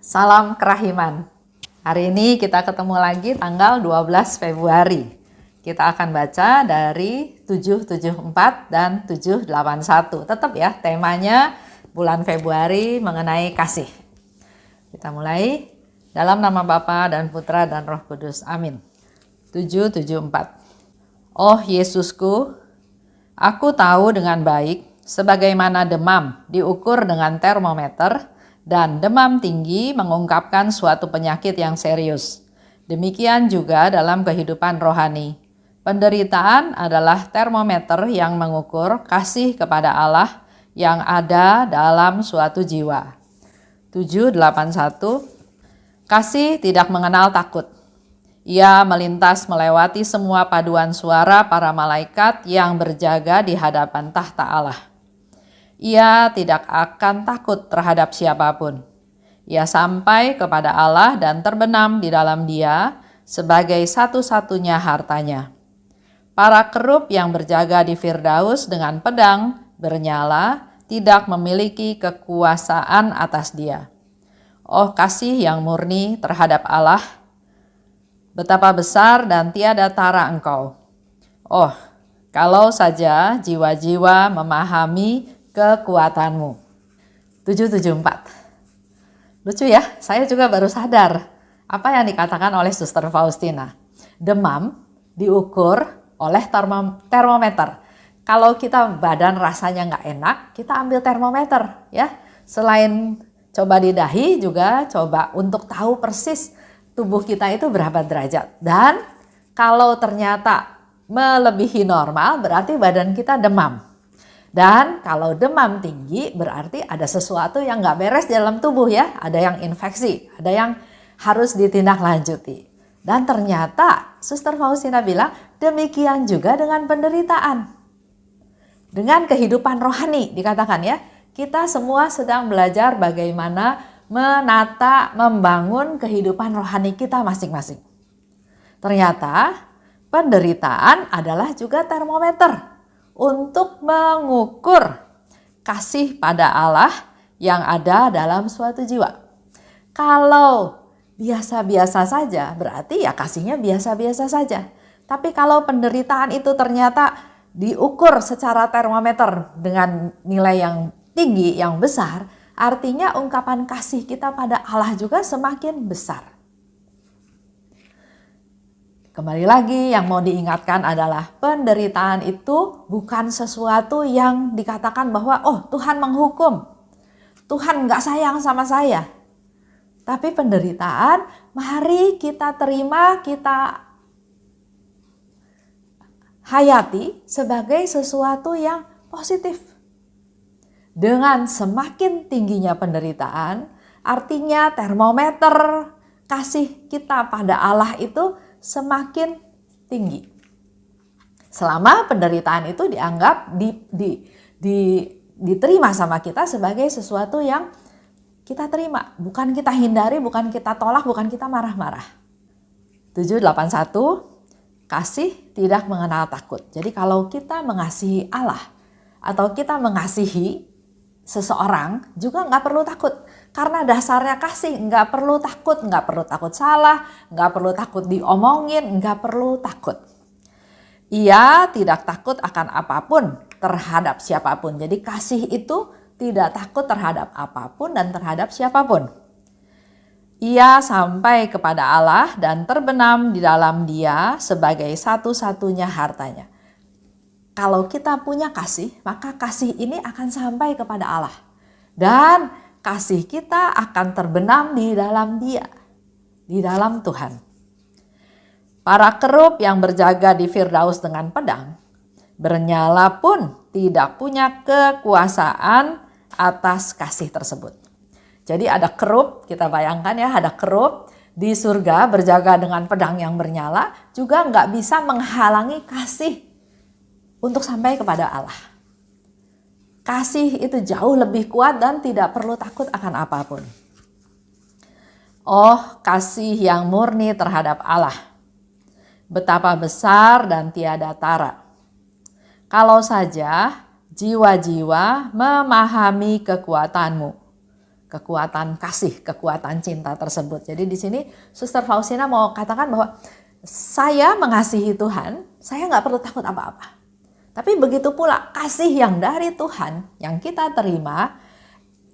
Salam kerahiman. Hari ini kita ketemu lagi tanggal 12 Februari. Kita akan baca dari 774 dan 781. Tetap ya, temanya bulan Februari mengenai kasih. Kita mulai dalam nama Bapa dan Putra dan Roh Kudus. Amin. 774. Oh Yesusku, aku tahu dengan baik sebagaimana demam diukur dengan termometer dan demam tinggi mengungkapkan suatu penyakit yang serius. Demikian juga dalam kehidupan rohani. Penderitaan adalah termometer yang mengukur kasih kepada Allah yang ada dalam suatu jiwa. 781. Kasih tidak mengenal takut. Ia melintas melewati semua paduan suara para malaikat yang berjaga di hadapan tahta Allah. Ia tidak akan takut terhadap siapapun. Ia sampai kepada Allah dan terbenam di dalam Dia sebagai satu-satunya hartanya. Para kerub yang berjaga di Firdaus dengan pedang bernyala tidak memiliki kekuasaan atas Dia. Oh kasih yang murni terhadap Allah, betapa besar dan tiada tara Engkau. Oh, kalau saja jiwa-jiwa memahami kekuatanmu. 774. Lucu ya, saya juga baru sadar apa yang dikatakan oleh Suster Faustina. Demam diukur oleh termometer. Kalau kita badan rasanya nggak enak, kita ambil termometer ya. Selain coba di dahi juga coba untuk tahu persis tubuh kita itu berapa derajat. Dan kalau ternyata melebihi normal berarti badan kita demam. Dan kalau demam tinggi berarti ada sesuatu yang nggak beres di dalam tubuh ya. Ada yang infeksi, ada yang harus ditindaklanjuti. Dan ternyata Suster Faustina bilang demikian juga dengan penderitaan. Dengan kehidupan rohani dikatakan ya. Kita semua sedang belajar bagaimana menata, membangun kehidupan rohani kita masing-masing. Ternyata penderitaan adalah juga termometer untuk mengukur kasih pada Allah yang ada dalam suatu jiwa. Kalau biasa-biasa saja, berarti ya kasihnya biasa-biasa saja. Tapi kalau penderitaan itu ternyata diukur secara termometer dengan nilai yang tinggi, yang besar, artinya ungkapan kasih kita pada Allah juga semakin besar. Kembali lagi yang mau diingatkan adalah penderitaan itu bukan sesuatu yang dikatakan bahwa oh Tuhan menghukum, Tuhan nggak sayang sama saya. Tapi penderitaan mari kita terima, kita hayati sebagai sesuatu yang positif. Dengan semakin tingginya penderitaan, artinya termometer kasih kita pada Allah itu semakin tinggi. Selama penderitaan itu dianggap diterima sama kita sebagai sesuatu yang kita terima. Bukan kita hindari, bukan kita tolak, bukan kita marah-marah. 781. Kasih tidak mengenal takut. Jadi kalau kita mengasihi Allah atau kita mengasihi seseorang juga nggak perlu takut. Karena dasarnya kasih, nggak perlu takut salah, nggak perlu takut diomongin, nggak perlu takut. Ia tidak takut akan apapun terhadap siapapun. Jadi kasih itu tidak takut terhadap apapun dan terhadap siapapun. Ia sampai kepada Allah dan terbenam di dalam Dia sebagai satu-satunya hartanya. Kalau kita punya kasih, maka kasih ini akan sampai kepada Allah. Dan kasih kita akan terbenam di dalam Dia, di dalam Tuhan. Para kerub yang berjaga di Firdaus dengan pedang, bernyala pun tidak punya kekuasaan atas kasih tersebut. Jadi ada kerub, kita bayangkan ya, ada kerub di surga berjaga dengan pedang yang bernyala, juga nggak bisa menghalangi kasih untuk sampai kepada Allah. Kasih itu jauh lebih kuat dan tidak perlu takut akan apapun. Oh, kasih yang murni terhadap Allah. Betapa besar dan tiada tara. Kalau saja jiwa-jiwa memahami kekuatanmu. kekuatan kasih, kekuatan cinta tersebut. Jadi di sini Suster Faustina mau katakan bahwa saya mengasihi Tuhan, saya nggak perlu takut apa-apa. Tapi begitu pula kasih yang dari Tuhan yang kita terima,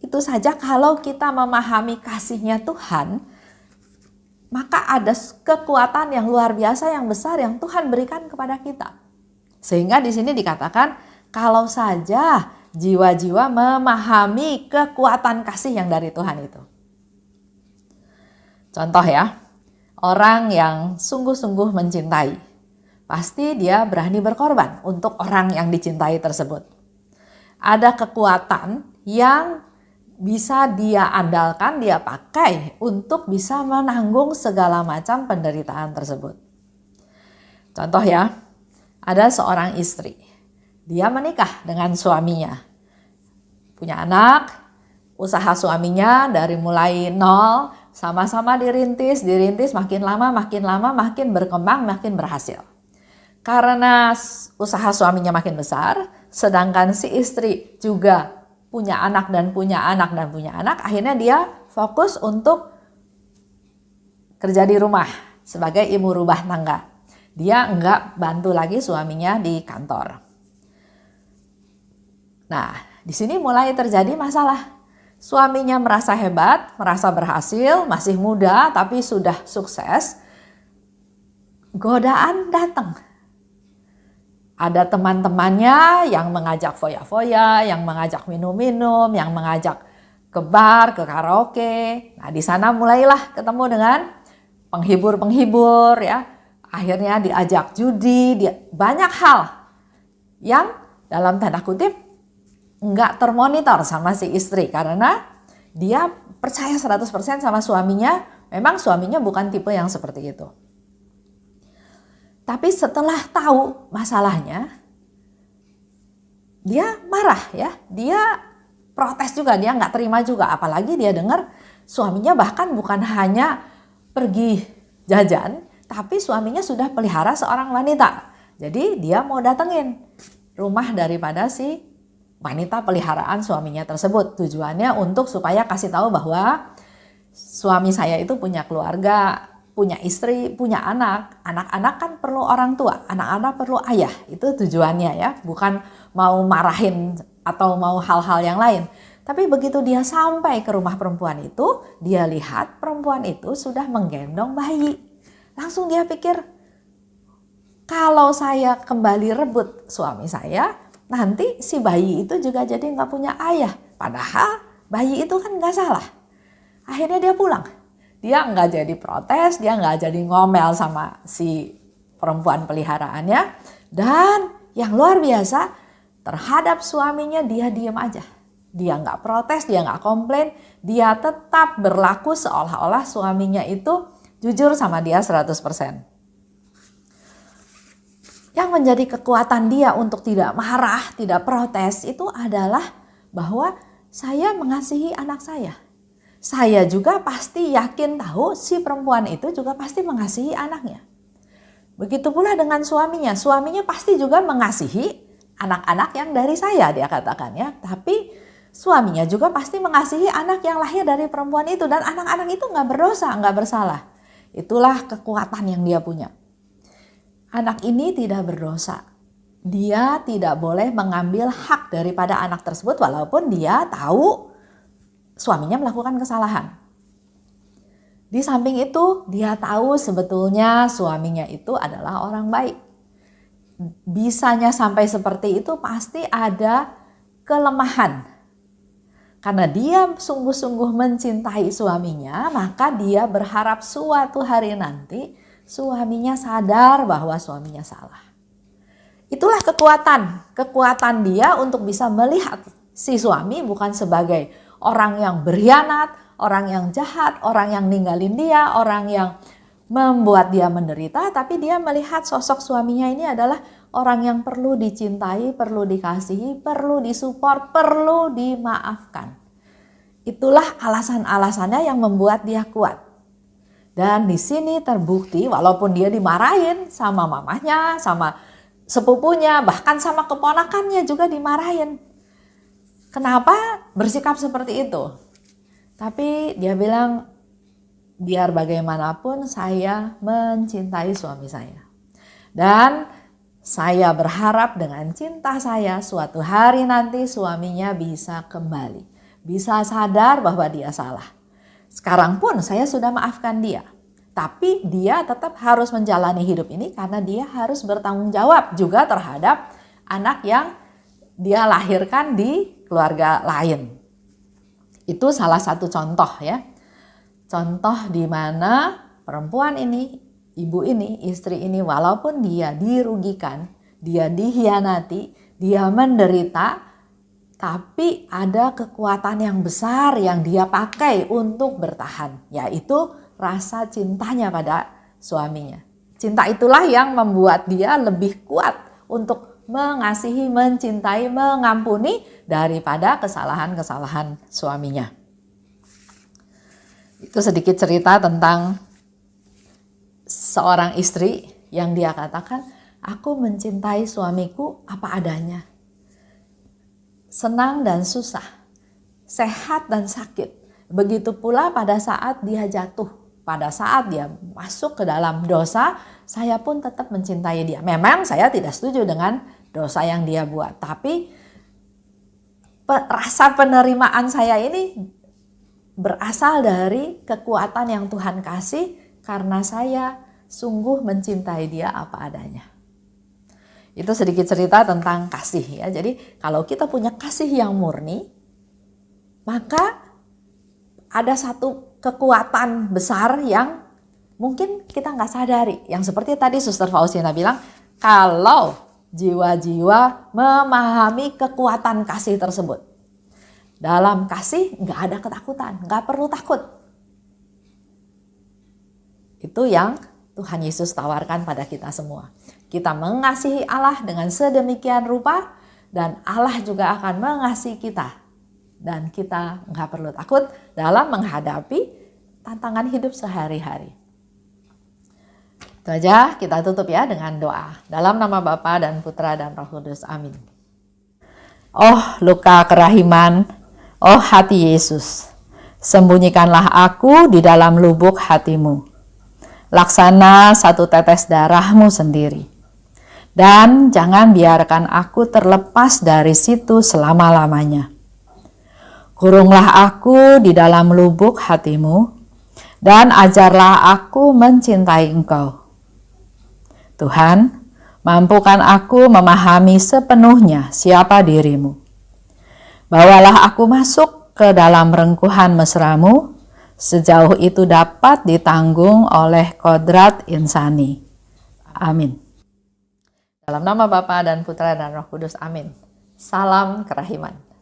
itu saja kalau kita memahami kasihnya Tuhan, maka ada kekuatan yang luar biasa yang besar yang Tuhan berikan kepada kita. Sehingga di sini dikatakan kalau saja jiwa-jiwa memahami kekuatan kasih yang dari Tuhan itu. Contoh ya, orang yang sungguh-sungguh mencintai, pasti dia berani berkorban untuk orang yang dicintai tersebut. Ada kekuatan yang bisa dia andalkan, dia pakai untuk bisa menanggung segala macam penderitaan tersebut. Contoh ya, ada seorang istri. Dia menikah dengan suaminya. Punya anak, usaha suaminya dari mulai nol, sama-sama dirintis, makin lama makin berkembang, makin berhasil. Karena usaha suaminya makin besar, sedangkan si istri juga punya anak, akhirnya dia fokus untuk kerja di rumah sebagai ibu rumah tangga. Dia enggak bantu lagi suaminya di kantor. Nah, di sini mulai terjadi masalah. Suaminya merasa hebat, merasa berhasil, masih muda tapi sudah sukses. Godaan datang. Ada teman-temannya yang mengajak foya-foya, yang mengajak minum-minum, yang mengajak ke bar, ke karaoke. Nah, di sana mulailah ketemu dengan penghibur-penghibur ya. Akhirnya diajak judi, banyak hal yang dalam tanda kutip nggak termonitor sama si istri karena dia percaya 100% sama suaminya. Memang suaminya bukan tipe yang seperti itu. Tapi setelah tahu masalahnya, dia marah ya, dia protes juga, dia nggak terima juga. Apalagi dia dengar suaminya bahkan bukan hanya pergi jajan, tapi suaminya sudah pelihara seorang wanita. Jadi dia mau datengin rumah daripada si wanita peliharaan suaminya tersebut. Tujuannya untuk supaya kasih tahu bahwa suami saya itu punya keluarga, punya istri, punya anak. Anak-anak kan perlu orang tua, anak-anak perlu ayah. Itu tujuannya ya, bukan mau marahin atau mau hal-hal yang lain. Tapi begitu dia sampai ke rumah perempuan itu, dia lihat perempuan itu sudah menggendong bayi. Langsung dia pikir, kalau saya kembali rebut suami saya, nanti si bayi itu juga jadi nggak punya ayah. Padahal bayi itu kan nggak salah. Akhirnya dia pulang. Dia nggak jadi protes, dia nggak jadi ngomel sama si perempuan peliharaannya. Dan yang luar biasa, terhadap suaminya dia diam aja. Dia nggak protes, dia nggak komplain. Dia tetap berlaku seolah-olah suaminya itu jujur sama dia 100%. Yang menjadi kekuatan dia untuk tidak marah, tidak protes itu adalah bahwa saya mengasihi anak saya. Saya juga pasti yakin tahu si perempuan itu juga pasti mengasihi anaknya. Begitu pula dengan suaminya. Suaminya pasti juga mengasihi anak-anak yang dari saya, dia katakan ya. Tapi suaminya juga pasti mengasihi anak yang lahir dari perempuan itu. Dan anak-anak itu nggak berdosa, nggak bersalah. Itulah kekuatan yang dia punya. Anak ini tidak berdosa. Dia tidak boleh mengambil hak daripada anak tersebut walaupun dia tahu suaminya melakukan kesalahan. Di samping itu dia tahu sebetulnya suaminya itu adalah orang baik. Bisanya sampai seperti itu pasti ada kelemahan. Karena dia sungguh-sungguh mencintai suaminya, maka dia berharap suatu hari nanti suaminya sadar bahwa suaminya salah. Itulah kekuatan dia untuk bisa melihat si suami bukan sebagai orang yang berkhianat, orang yang jahat, orang yang ninggalin dia, orang yang membuat dia menderita, tapi dia melihat sosok suaminya ini adalah orang yang perlu dicintai, perlu dikasihi, perlu disupport, perlu dimaafkan. Itulah alasan-alasannya yang membuat dia kuat. Dan di sini terbukti walaupun dia dimarahin sama mamahnya, sama sepupunya, bahkan sama keponakannya juga dimarahin. Kenapa bersikap seperti itu? Tapi dia bilang, biar bagaimanapun saya mencintai suami saya. Dan saya berharap dengan cinta saya suatu hari nanti suaminya bisa kembali. Bisa sadar bahwa dia salah. Sekarang pun saya sudah maafkan dia. Tapi dia tetap harus menjalani hidup ini karena dia harus bertanggung jawab juga terhadap anak yang dia lahirkan di keluarga lain. Itu salah satu contoh ya. Contoh di mana perempuan ini, ibu ini, istri ini walaupun dia dirugikan, dia dihianati, dia menderita, tapi ada kekuatan yang besar yang dia pakai untuk bertahan, yaitu rasa cintanya pada suaminya. Cinta itulah yang membuat dia lebih kuat untuk mengasihi, mencintai, mengampuni daripada kesalahan-kesalahan suaminya. Itu sedikit cerita tentang seorang istri yang dia katakan, aku mencintai suamiku apa adanya. Senang dan susah, sehat dan sakit. Begitu pula pada saat dia jatuh. Pada saat dia masuk ke dalam dosa, saya pun tetap mencintai dia. Memang saya tidak setuju dengan dosa yang dia buat. Tapi rasa penerimaan saya ini berasal dari kekuatan yang Tuhan kasih karena saya sungguh mencintai dia apa adanya. Itu sedikit cerita tentang kasih ya. Jadi kalau kita punya kasih yang murni, maka ada satu kekuatan besar yang mungkin kita nggak sadari. Yang seperti tadi Suster Faustina bilang, kalau jiwa-jiwa memahami kekuatan kasih tersebut. Dalam kasih nggak ada ketakutan, nggak perlu takut. Itu yang Tuhan Yesus tawarkan pada kita semua. Kita mengasihi Allah dengan sedemikian rupa dan Allah juga akan mengasihi kita. Dan kita nggak perlu takut dalam menghadapi tantangan hidup sehari-hari. Itu aja, kita tutup ya dengan doa. Dalam nama Bapa dan Putra dan Roh Kudus. Amin. Oh luka kerahiman, oh hati Yesus, sembunyikanlah aku di dalam lubuk hatimu. Laksana satu tetes darahmu sendiri. Dan jangan biarkan aku terlepas dari situ selama-lamanya. Kurunglah aku di dalam lubuk hatimu, dan ajarlah aku mencintai Engkau. Tuhan, mampukan aku memahami sepenuhnya siapa dirimu. Bawalah aku masuk ke dalam rengkuhan mesramu, sejauh itu dapat ditanggung oleh kodrat insani. Amin. Dalam nama Bapa dan Putra dan Roh Kudus. Amin. Salam kerahiman.